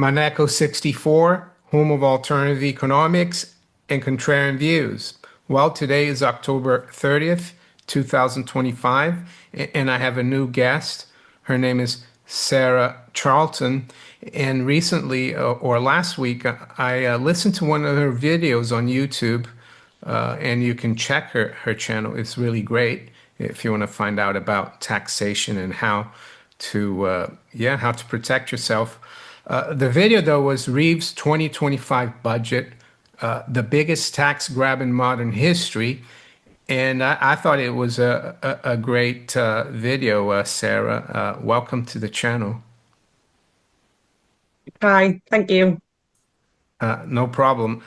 Monaco 64, home of alternative economics and contrarian views. Well, today is October 30th, 2025, and I have a new guest. Her name is Sarah Charlton. And recently, or last week, I listened to one of her videos on YouTube, and you can check her channel. It's really great if you want to find out about taxation and how to protect yourself. The video, though, was Reeves' 2025 budget, the biggest tax grab in modern history. And I thought it was a great video, Sarah. Welcome to the channel. Hi, thank you. No problem.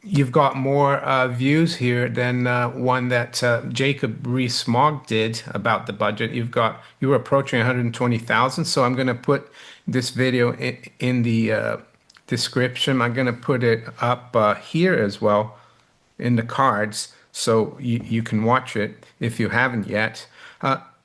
You've got more views here than one that Jacob Rees-Mogg did about the budget. You were approaching 120,000. So I'm going to put this video in the description. I'm going to put it up here as well in the cards, so you can watch it if you haven't yet.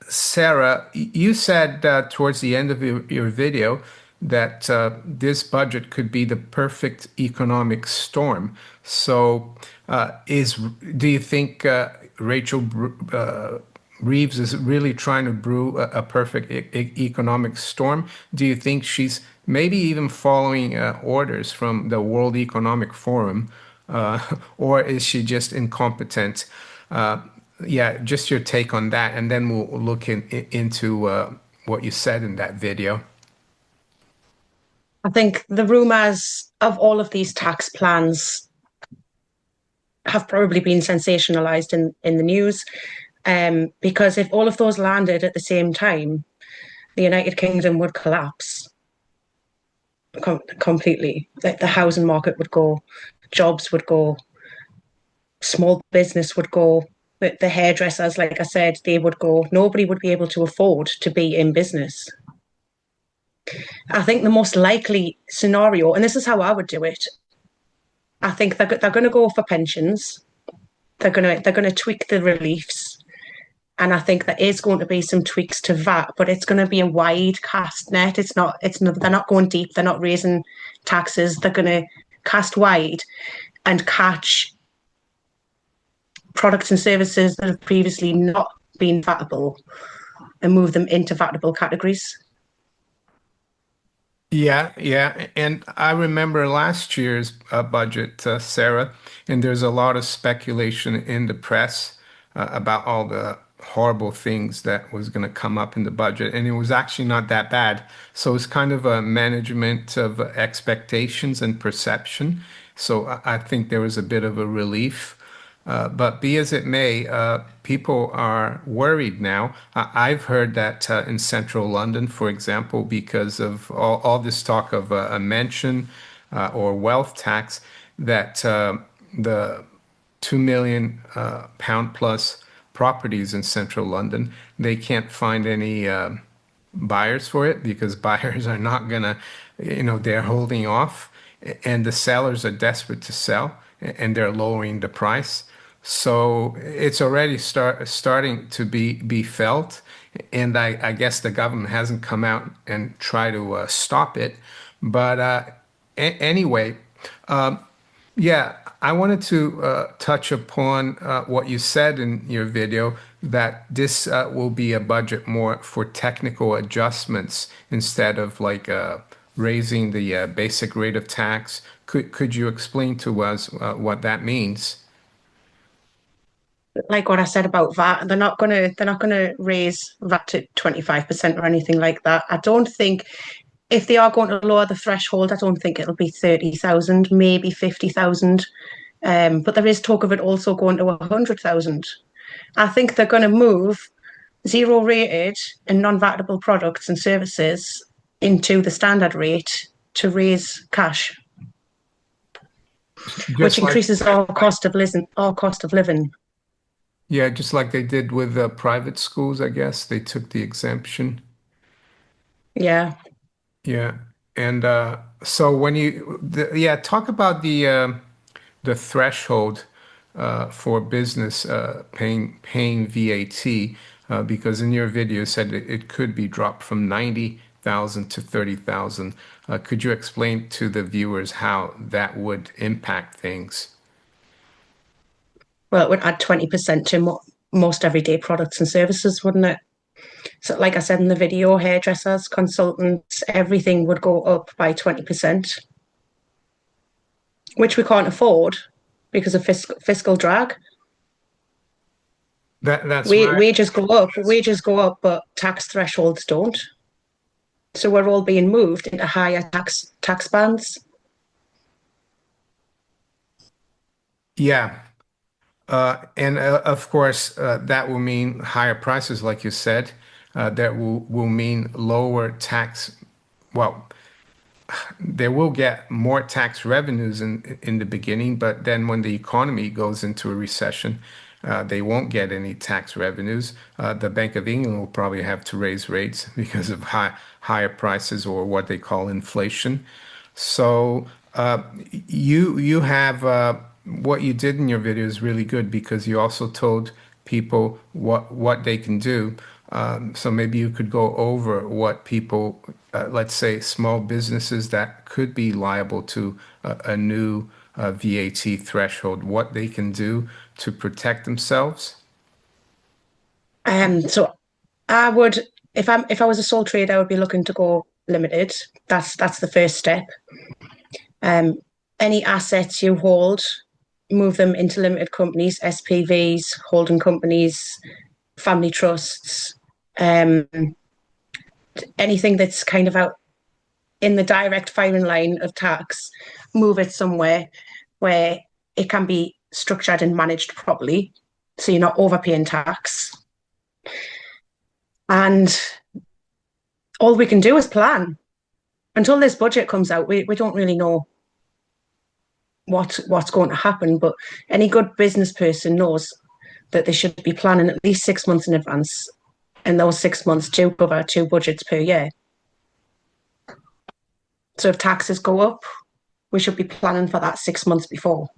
Sarah, you said towards the end of your video that this budget could be the perfect economic storm. So, do you think Rachel Reeves is really trying to brew a perfect economic storm? Do you think she's maybe even following orders from the World Economic Forum, or is she just incompetent? Yeah, just your take on that, and then we'll look into what you said in that video. I think the rumors of all of these tax plans have probably been sensationalized in the news. Because if all of those landed at the same time, the United Kingdom would collapse completely. The housing market would go, jobs would go, small business would go, the hairdressers, like I said, they would go. Nobody would be able to afford to be in business. I think the most likely scenario, and this is how I would do it, I think they're going to go for pensions. They're going to tweak the reliefs, and I think there is going to be some tweaks to VAT, but it's going to be a wide cast net. It's not. They're not going deep. They're not raising taxes. They're going to cast wide and catch products and services that have previously not been VATable and move them into VATable categories. Yeah, yeah. And I remember last year's budget, Sarah, and there's a lot of speculation in the press about all the horrible things that was going to come up in the budget. And it was actually not that bad. So it's kind of a management of expectations and perception. So I think there was a bit of a relief. But be as it may, people are worried now. I've heard that in central London, for example, because of all this talk of a mention or wealth tax, that the 2 million pound plus properties in central London, they can't find any buyers for it because buyers are not gonna, they're holding off, and the sellers are desperate to sell, and they're lowering the price. So it's already starting to be felt, and I guess the government hasn't come out and try to stop it. But anyway, yeah, I wanted to touch upon what you said in your video, that this will be a budget more for technical adjustments instead of like raising the basic rate of tax. Could you explain to us what that means? Like what I said about VAT, they're not gonna raise VAT to 25% or anything like that. I don't think if they are going to lower the threshold, I don't think it'll be 30,000, maybe 50,000. But there is talk of it also going to 100,000. I think they're going to move zero rated and non-vatable products and services into the standard rate to raise cash, which Just like, increases our cost of living. yeah, just like they did with private schools, I guess. They took the exemption. Yeah. Yeah. And so yeah, talk about the threshold for business paying VAT, because in your video you said it could be dropped from 90 thousand to 30,000. Could you explain to the viewers how that would impact things? Well, it would add 20% to most everyday products and services, wouldn't it? So, like I said in the video, hairdressers, consultants, everything would go up by 20%, which we can't afford because of fiscal drag. That's We, right. wages go up, but tax thresholds don't. So we're all being moved into higher tax bands. Yeah. And of course, that will mean higher prices, like you said. That will mean lower tax. Well, they will get more tax revenues in the beginning, but then when the economy goes into a recession, they won't get any tax revenues. The Bank of England will probably have to raise rates because of higher prices or what they call inflation. So you have what you did in your video is really good because you also told people what they can do. So maybe you could go over what people, let's say small businesses that could be liable to a new VAT threshold, what they can do to protect themselves. So I would, if I was a sole trader, I would be looking to go limited. That's the first step. Um, any assets you hold, move them into limited companies, SPVs, holding companies, family trusts, um, anything that's kind of out in the direct firing line of tax, move it somewhere where it can be structured and managed properly, so you're not overpaying tax. And all we can do is plan. Until this budget comes out, we don't really know what's going to happen. But any good business person knows that they should be planning at least 6 months in advance, and those 6 months do cover two budgets per year. So if taxes go up, we should be planning for that 6 months before.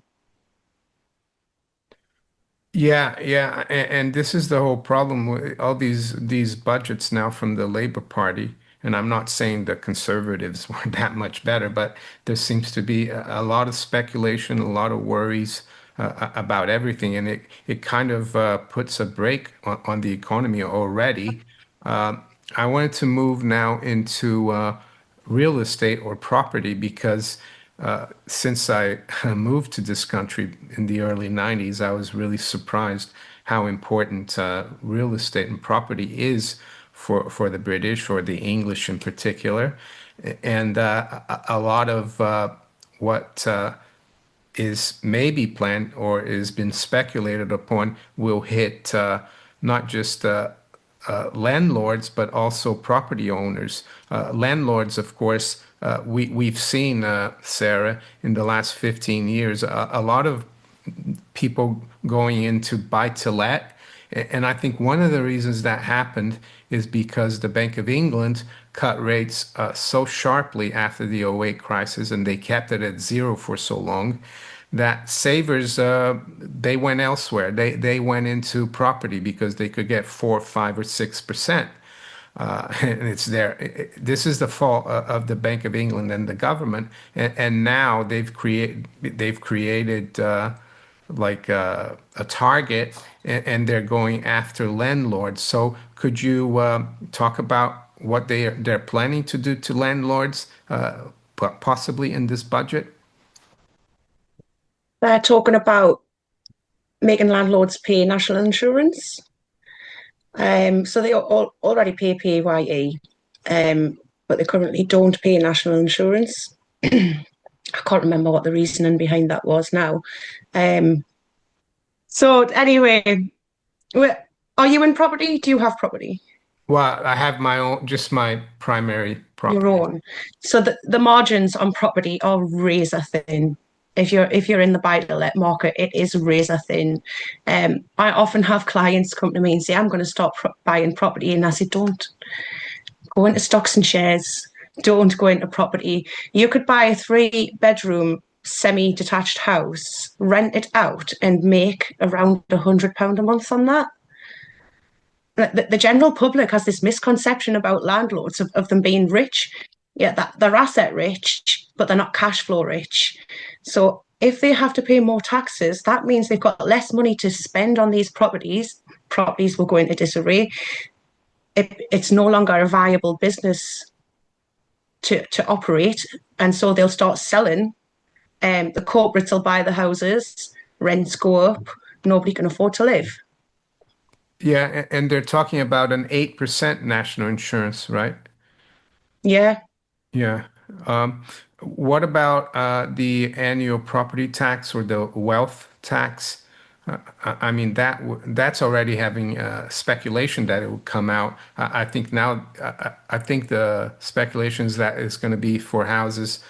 Yeah, yeah, and this is the whole problem with all these budgets now from the Labour Party. And I'm not saying the Conservatives were that much better, but there seems to be a lot of speculation, a lot of worries about everything, and it kind of puts a brake on the economy already. Uh, I wanted to move now into real estate or property because since I moved to this country in the early 90s, I was really surprised how important real estate and property is for the British or the English in particular. And a lot of what is maybe planned or is been speculated upon will hit not just landlords, but also property owners. Landlords, of course, we've seen, Sarah, in the last 15 years, a lot of people going into buy to let. And I think one of the reasons that happened is because the Bank of England cut rates so sharply after the '08 crisis, and they kept it at zero for so long that savers they went elsewhere. They went into property because they could get 4, 5, or 6%. And it's there. This is the fault of the Bank of England and the government. And now they've created like a target, and they're going after landlords. So could you talk about what they're planning to do to landlords, possibly in this budget? They're talking about making landlords pay national insurance. So they already pay PAYE, but they currently don't pay national insurance. I can't remember what the reasoning behind that was now. Um, so anyway, are you in property? Do you have property? Well, I have my own, just my primary Your property. own. So the margins on property are razor thin. If you're in the buy to let market, it is razor thin. I often have clients come to me and say, "I'm going to start buying property," and I say, "Don't go into stocks and shares. Don't go into property. You could buy a 3 bedroom semi-detached house, rent it out, and make around £100 a month on that." the general public has this misconception about landlords of them being rich. Yeah, that they're asset rich, but they're not cash flow rich. So if they have to pay more taxes, that means they've got less money to spend on these properties. Properties will go into disarray. It's no longer a viable business to operate, and so they'll start selling. The corporates will buy the houses, rents go up, nobody can afford to live. Yeah, and they're talking about an 8% national insurance, right? Yeah, Yeah. What about the annual property tax or the wealth tax? I mean that's already having speculation that it will come out. I think now I think the speculation is that it's going to be for houses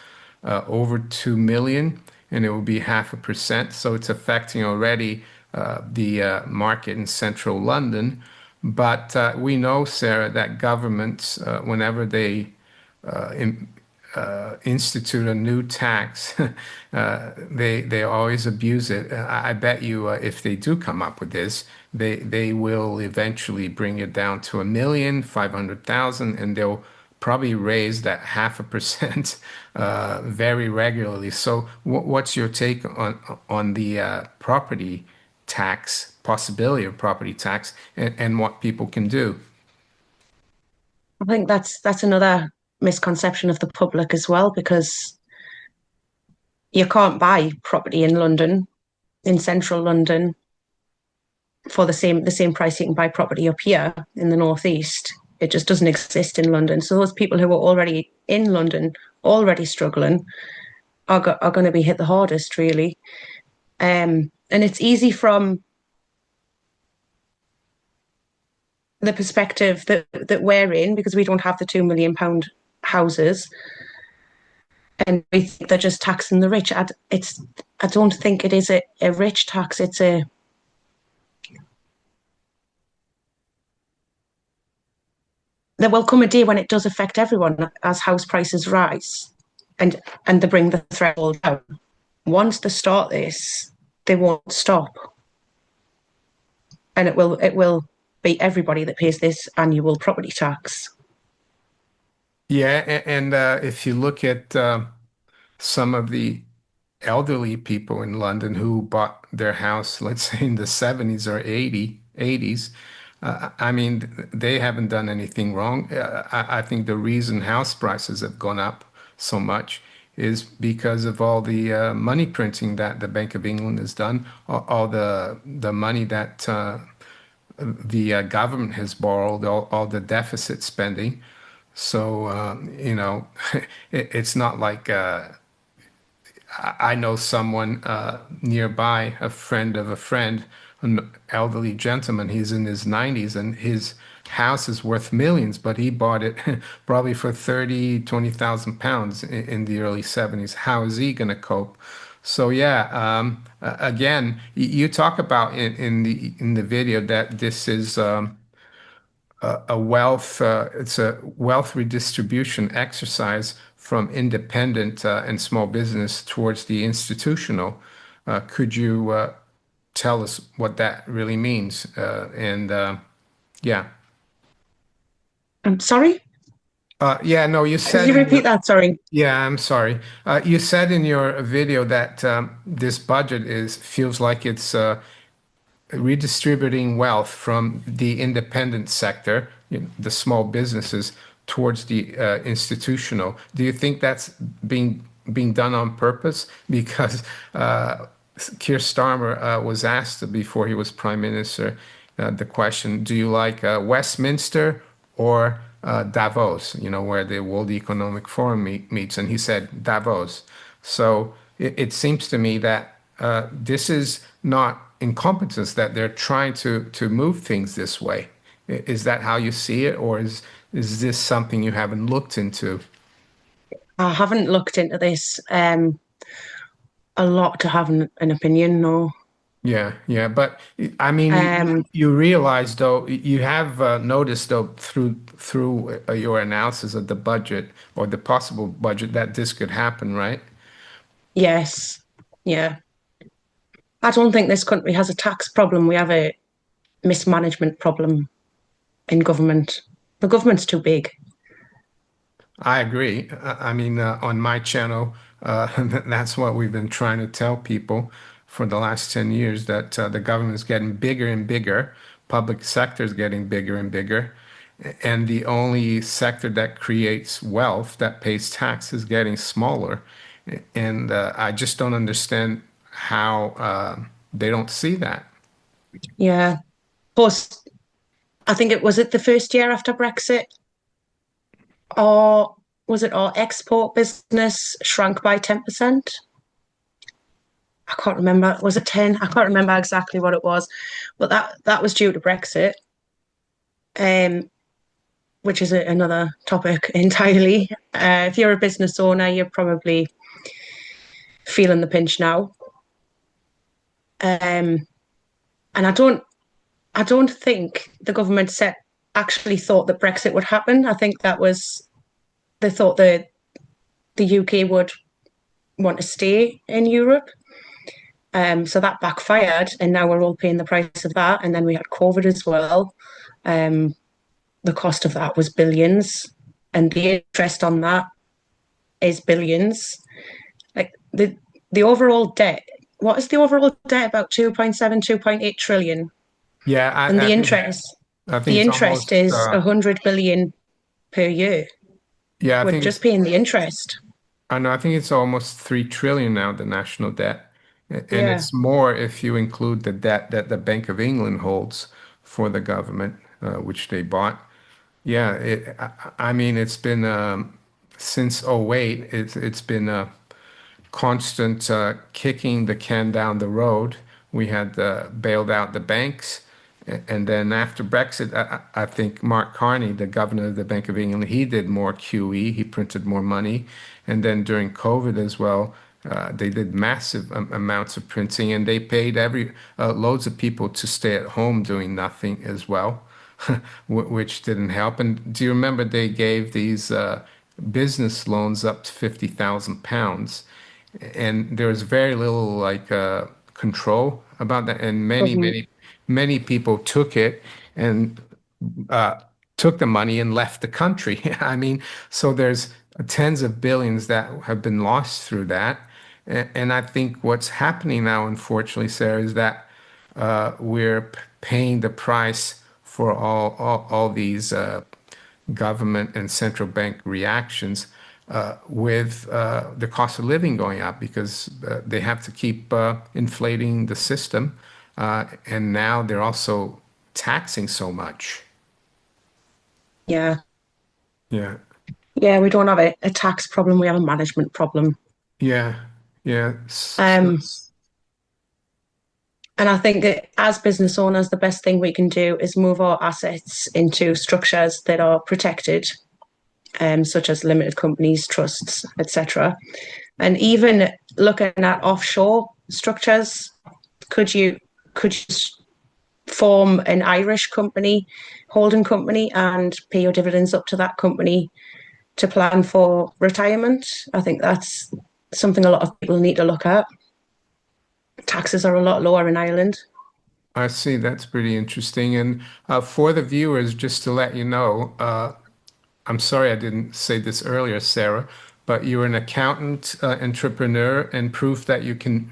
over 2 million, and it will be 0.5%. So it's affecting already the market in central London. But we know, Sarah, that governments, whenever they in, institute a new tax, they always abuse it. I bet you if they do come up with this, they will eventually bring it down to 1,500,000, and they'll probably raise that 0.5% very regularly. So, what's your take on the property tax possibility of property tax and what people can do? I think that's another misconception of the public as well, because you can't buy property in London, in central London, for the same price you can buy property up here in the northeast. It just doesn't exist in London. So those people who are already in London, already struggling, are going to be hit the hardest, really. And it's easy from the perspective that we're in, because we don't have the £2 million houses, and we think they're just taxing the rich. I don't think it is a rich tax. It's a There will come a day when it does affect everyone as house prices rise, and they bring the threshold down. Once they start this, they won't stop, and it will be everybody that pays this annual property tax. Yeah, and if you look at some of the elderly people in London who bought their house, let's say in the 70s or 80s, I mean, they haven't done anything wrong. I think the reason house prices have gone up so much is because of all the money printing that the Bank of England has done, all the money that the government has borrowed, all the deficit spending. So, it's not like I know someone nearby, a friend of a friend, an elderly gentleman. He's in his 90s and his house is worth millions, but he bought it probably for 30, 20,000 pounds in the early 70s. How is he going to cope? So yeah, again, you talk about in the video that this is a wealth it's a wealth redistribution exercise from independent and small business towards the institutional. Could you tell us what that really means? And yeah, I'm sorry. yeah, no, you Could said you in repeat your that? Sorry. yeah, I'm sorry. You said in your video that this budget is feels like it's redistributing wealth from the independent sector, the small businesses, towards the institutional. Do you think that's being done on purpose? Because Keir Starmer was asked before he was prime minister the question, do you like Westminster or Davos, where the World Economic Forum meets? And he said Davos. So it seems to me that this is not incompetence, that they're trying to move things this way. Is that how you see it, or is this something you haven't looked into? I haven't looked into this a lot to have an opinion. No. Yeah, yeah, but I mean, Um, you realize though, you have noticed though through your analysis of the budget or the possible budget that this could happen, right? yes. Yeah. I don't think this country has a tax problem. We have a mismanagement problem. in government. The government's too big. I agree. I mean, on my channel, that's what we've been trying to tell people for the last 10 years that the government is getting bigger and bigger, public sector is getting bigger and bigger, and the only sector that creates wealth, that pays tax, is getting smaller. And I just don't understand how they don't see that. Yeah. Plus, I think it was it the first year after Brexit, or was it our export business shrank by 10%? I can't remember. Was it 10? I can't remember exactly what it was, but that was due to Brexit, um, which is another topic entirely. If you're a business owner, you're probably feeling the pinch now. Um, and I don't think the government set actually thought that Brexit would happen. I think that was they thought that the UK would want to stay in Europe. So that backfired, and now we're all paying the price of that. And then we had COVID as well. Um, the cost of that was billions, and the interest on that is billions. Like the overall debt. What is the overall debt? About 2.7, 2.8 trillion. Yeah, And I think the it's interest almost is 100 billion per year. yeah, I We're think just it's paying the interest. I know, I think it's almost 3 trillion now, the national debt. And Yeah, it's more if you include the debt that the Bank of England holds for the government, which they bought. Yeah, I mean, it's been since '08. It's been constant kicking the can down the road. We had bailed out the banks. And then after Brexit, I think Mark Carney, the governor of the Bank of England, he did more QE. He printed more money. And then during COVID as well, they did massive amounts of printing, and they paid loads of people to stay at home doing nothing as well, which didn't help. And do you remember they gave these business loans up to £50,000, and there was very little like control about that, and government. many people took it and uh, took the money and left the country. I mean, so there's tens of billions that have been lost through that. And I think what's happening now, unfortunately, Sarah, is that we're paying the price for all these government and central bank reactions with the cost of living going up because they have to keep inflating the system. And now they're also taxing so much. Yeah. Yeah. Yeah, we don't have a tax problem, we have a management problem. Yeah. Yeah. Um, and I think that as business owners, the best thing we can do is move our assets into structures that are protected, such as limited companies, trusts, etc. And even looking at offshore structures, could you form an Irish company, holding company, and pay your dividends up to that company to plan for retirement? I think that's something a lot of people need to look at. Taxes are a lot lower in Ireland. I see. That's pretty interesting. And for the viewers, just to let you know, I'm sorry I didn't say this earlier, Sarah, but you're an accountant, entrepreneur, and proof that you can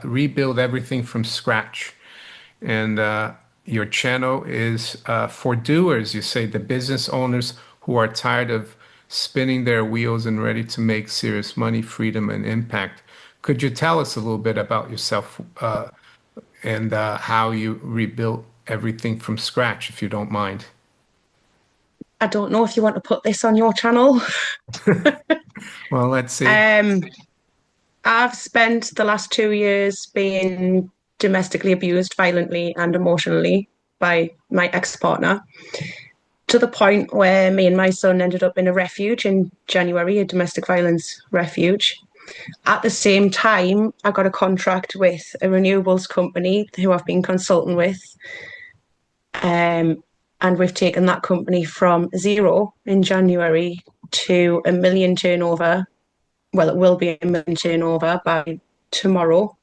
rebuild everything from scratch. And your channel is for doers, you say, the business owners who are tired of spinning their wheels and ready to make serious money, freedom, and impact. Could you tell us a little bit about yourself and how you rebuilt everything from scratch, if you don't mind? I don't know if you want to put this on your channel. Well, let's see. Um, I've spent the last 2 years being domestically abused violently and emotionally by my ex-partner to the point where me and my son ended up in a refuge in January, a domestic violence refuge. At the same time, I got a contract with a renewables company who I've been consulting with. And we've taken that company from zero in January to a million turnover. Well, it will be a million turnover by tomorrow.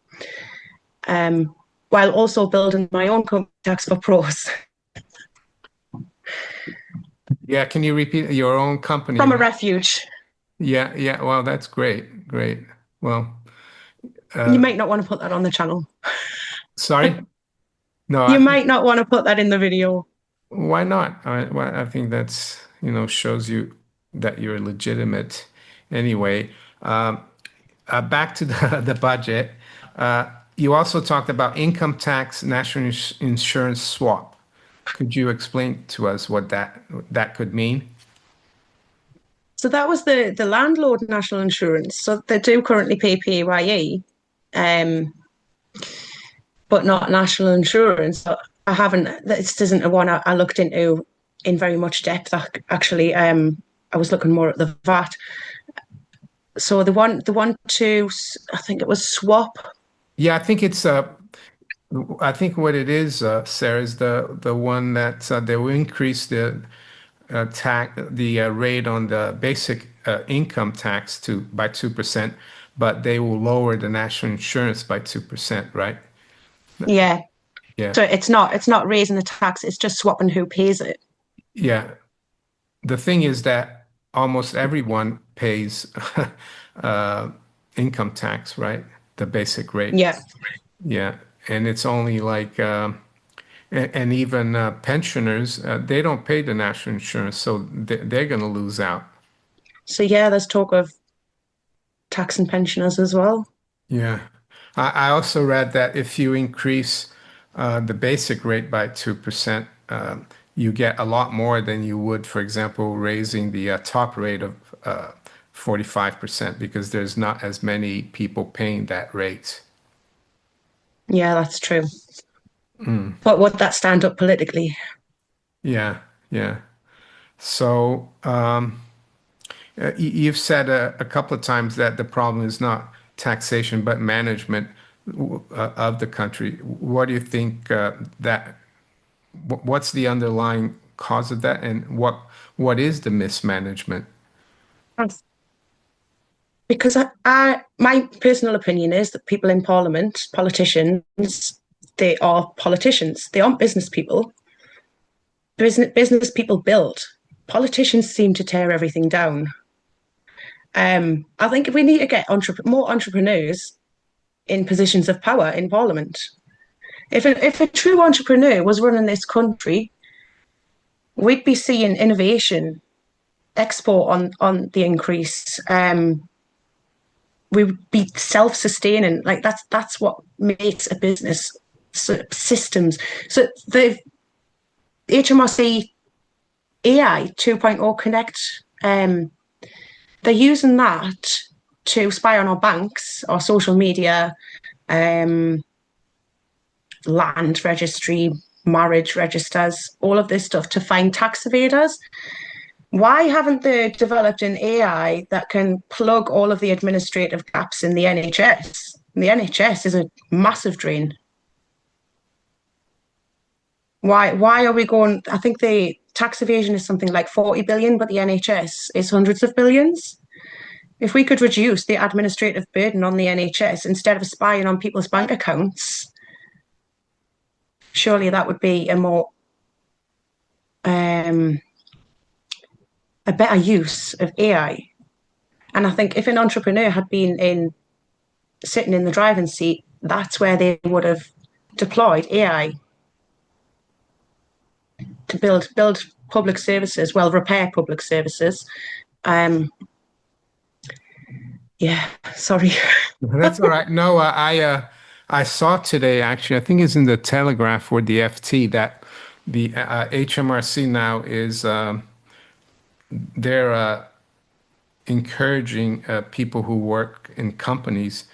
While also building my own company, Tax for Pros. Yeah, can you repeat your own company from a name? refuge. Yeah, yeah. Well, that's great. Great. Well, You uh, might not want to put that on the channel. sorry. No, You might not want to put that in the video. why not? I think that's, shows you that you're legitimate anyway. Um, Back to the budget. You also talked about income tax national insurance swap. Could you explain to us what that could mean? So that was the landlord national insurance. So they do currently pay PAYE, um, but not national insurance. So I haven't. This isn't a one I looked into in very much depth. Actually, I was looking more at the VAT. So the one to I think it was swap. Yeah, I think what it is, Sarah, is the one that they will increase the rate on the basic income tax to by 2%, but they will lower the national insurance by 2%, right? Yeah. Yeah. So it's not raising the tax. It's just swapping who pays it. Yeah. The thing is that almost everyone pays uh, income tax, right? The basic rate. Yeah. Yeah. And it's only like, and even pensioners, they don't pay the national insurance, so they're going to lose out. So yeah, there's talk of tax and pensioners as well. Yeah. I also read that if you increase the basic rate by 2%, you get a lot more than you would, for example, raising the top rate of 45% because there's not as many people paying that rate. Yeah, that's true. Mm. But would that stand up politically? Yeah, yeah. So you've said a couple of times that the problem is not taxation, but management of the country. What do you think what's the underlying cause of that, and what is the mismanagement? Because my personal opinion is that people in Parliament, politicians, they are politicians. They aren't business people. Business people build. Politicians seem to tear everything down. I think we need to get more entrepreneurs in positions of power in Parliament. If a true entrepreneur was running this country, we'd be seeing innovation, export on the increase. We would be self-sustaining. Like that's what makes a business. So systems. So the HMRC AI 2.0 Connect, they're using that to spy on our banks, our social media, um, land registry, marriage registers, all of this stuff to find tax evaders. Why haven't they developed an AI that can plug all of the administrative gaps in the NHS? The NHS is a massive drain. Why are we going? I think the tax evasion is something like 40 billion, but the NHS is hundreds of billions. If we could reduce the administrative burden on the NHS instead of spying on people's bank accounts, surely that would be um, a better use of AI. And I think if an entrepreneur had been sitting in the driving seat, that's where they would have deployed AI to build public services, well, repair public services. Um, yeah, sorry. That's all right. No, I saw today actually. I think it's in the Telegraph or the FT that the HMRC now is they're encouraging people who work in companies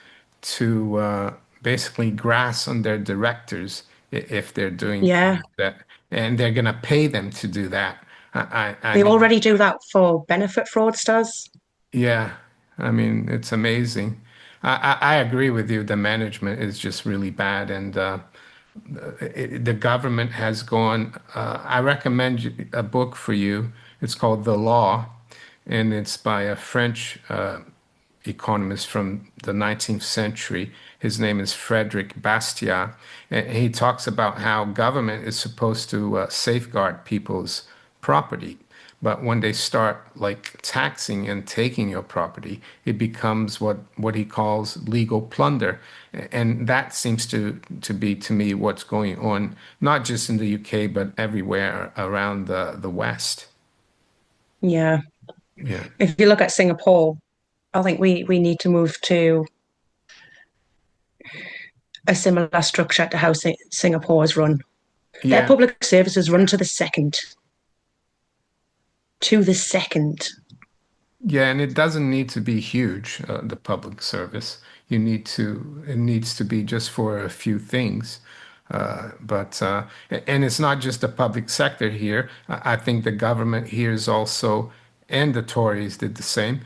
to basically grass on their directors if they're doing Yeah, things that, and they're gonna pay them to do that. I they mean, already do that for benefit fraudsters. yeah, I mean, it's amazing. I agree with you. The management is just really bad, and the government has gone. I recommend a book for you. It's called The Law, and it's by a French economist from the 19th century. His name is Frederick Bastiat, and he talks about how government is supposed to safeguard people's property. But when they start like taxing and taking your property, it becomes what he calls legal plunder. And that seems to be to me what's going on, not just in the UK, but everywhere around the West. Yeah. Yeah. If you look at Singapore, I think we need to move to a similar structure to how Singapore is run. Their Yeah. public services run to the second. To the second. Yeah, and it doesn't need to be huge, the public service. It needs to be just for a few things. And it's not just the public sector here. I think the government here is also, and the Tories did the same.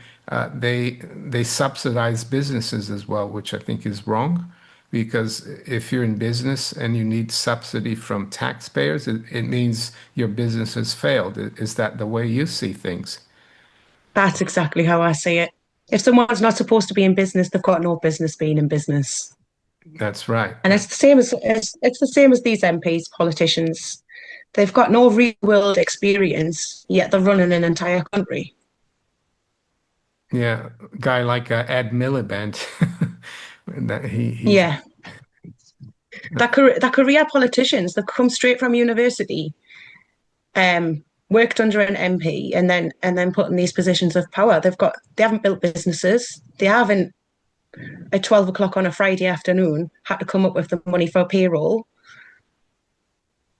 They subsidize businesses as well, which I think is wrong, because if you're in business and you need subsidy from taxpayers, it means your business has failed. Is that the way you see things? That's exactly how I see it. If someone's not supposed to be in business, they've got no business being in business. That's right. And it's the same as it's the same as these MPs, politicians. They've got no real world experience, yet they're running an entire country. Yeah, guy like Ed Miliband, that he's Yeah, that career politicians that come straight from university, worked under an MP, and then put in these positions of power. They haven't built businesses. They haven't at 12 o'clock on a Friday afternoon had to come up with the money for payroll.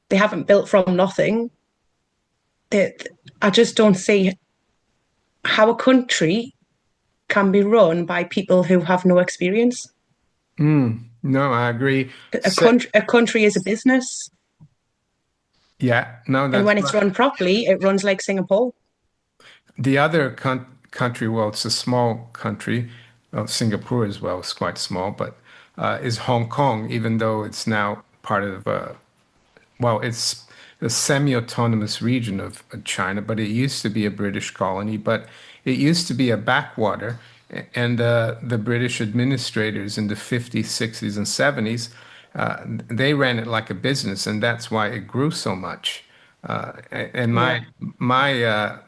They haven't built from nothing. They, I just don't see how a country can be run by people who have no experience. no, I agree. A country is a business, Yeah, no, and that's when it's right. run properly, it runs like Singapore. The other country, well, it's a small country. Well, Singapore as well is quite small, but is Hong Kong, even though it's now part of well, it's a semi-autonomous region of China, but it used to be a British colony, but it used to be a backwater. And the British administrators in the 50s, 60s, and 70s, they ran it like a business, and that's why it grew so much. And Yeah, my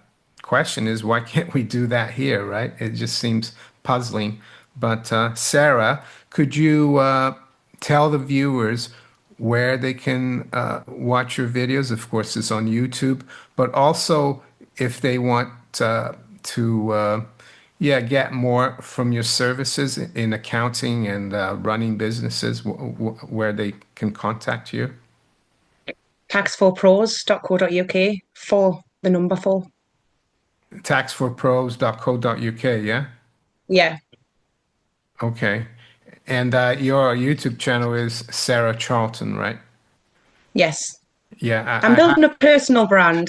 question is, why can't we do that here, right? It just seems puzzling. But Sarah, could you tell the viewers where they can watch your videos? Of course, it's on YouTube, but also if they want to, yeah, get more from your services in accounting and running businesses, where they can contact you. tax4pros.co.uk for the number four. Tax4pros.co.uk, yeah? Yeah, Okay. And your YouTube channel is Sarah Charlton, right? yes. Yeah, I'm building a personal brand.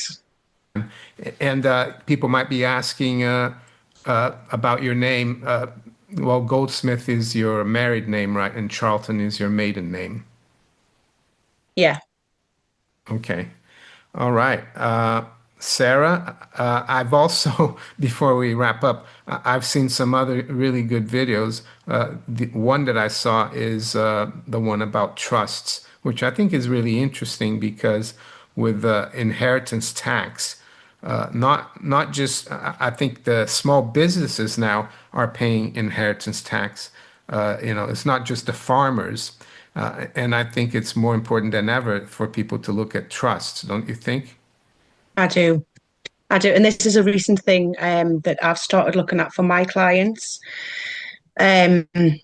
and people might be asking about your name. Well, Goldsmith is your married name, right? And Charlton is your maiden name. Yeah, Okay. All right. Sarah, I've also, before we wrap up, I've seen some other really good videos. The one that I saw is the one about trusts, which I think is really interesting because with inheritance tax, not just, I think the small businesses now are paying inheritance tax. It's not just the farmers. And I think it's more important than ever for people to look at trusts, don't you think? I do. I do. And this is a recent thing that I've started looking at for my clients. Um, and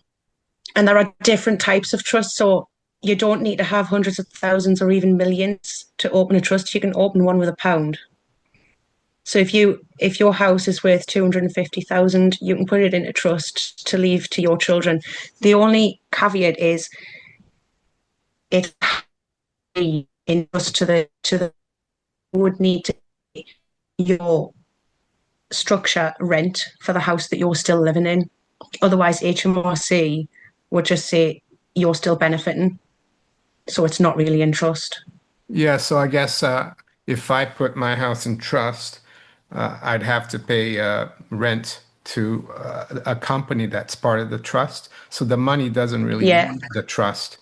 there are different types of trusts. So you don't need to have hundreds of thousands or even millions to open a trust. You can open one with £1. So if your house is worth 250,000, you can put it in a trust to leave to your children. The only caveat is it in trust to the would need to be your structure rent for the house that you're still living in. Otherwise, HMRC would just say you're still benefiting, so it's not really in trust. Yeah, so I guess if I put my house in trust, I'd have to pay rent to a company that's part of the trust. So the money doesn't really Yeah, leave the trust.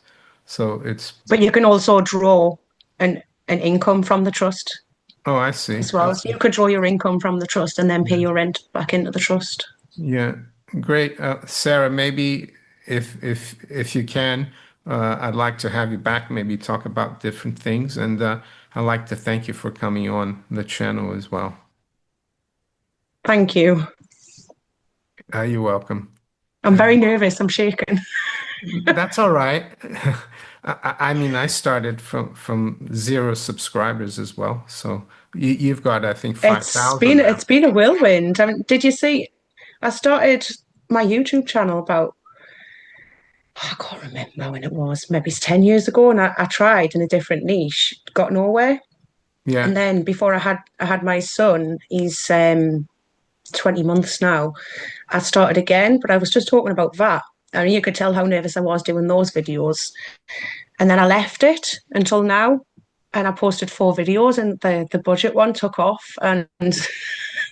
So it's, but you can also draw an income from the trust. Oh, I see. as I well. So see. you could draw your income from the trust and then pay Yeah. your rent back into the trust. Yeah. Great. Sarah, maybe if you can, I'd like to have you back, maybe talk about different things. And I'd like to thank you for coming on the channel as well. Thank you. You're welcome. I'm very nervous. I'm shaking. That's all right. I mean, I started from zero subscribers as well. So you've got, I think, 5,000 now. It's been a whirlwind. I mean, did you see? I started my YouTube channel about I can't remember when it was. Maybe it's 10 years ago, and I tried in a different niche, got nowhere. Yeah. And then before I had my son, he's 20 months now. I started again, but I was just talking about that. And you could tell how nervous I was doing those videos. And then I left it until now. And I posted 4 videos, and the budget one took off. And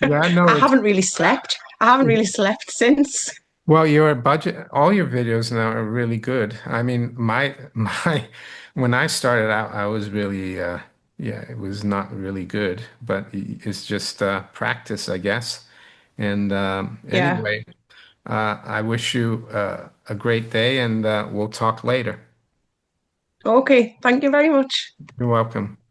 Yeah, no, I haven't really slept. I haven't really slept since. well, your budget, all your videos now are really good. I mean, my when I started out, I was really yeah, it was not really good, but it's just practice, I guess. And Yeah. anyway, I wish you a great day, and we'll talk later. Okay. Thank you very much. You're welcome.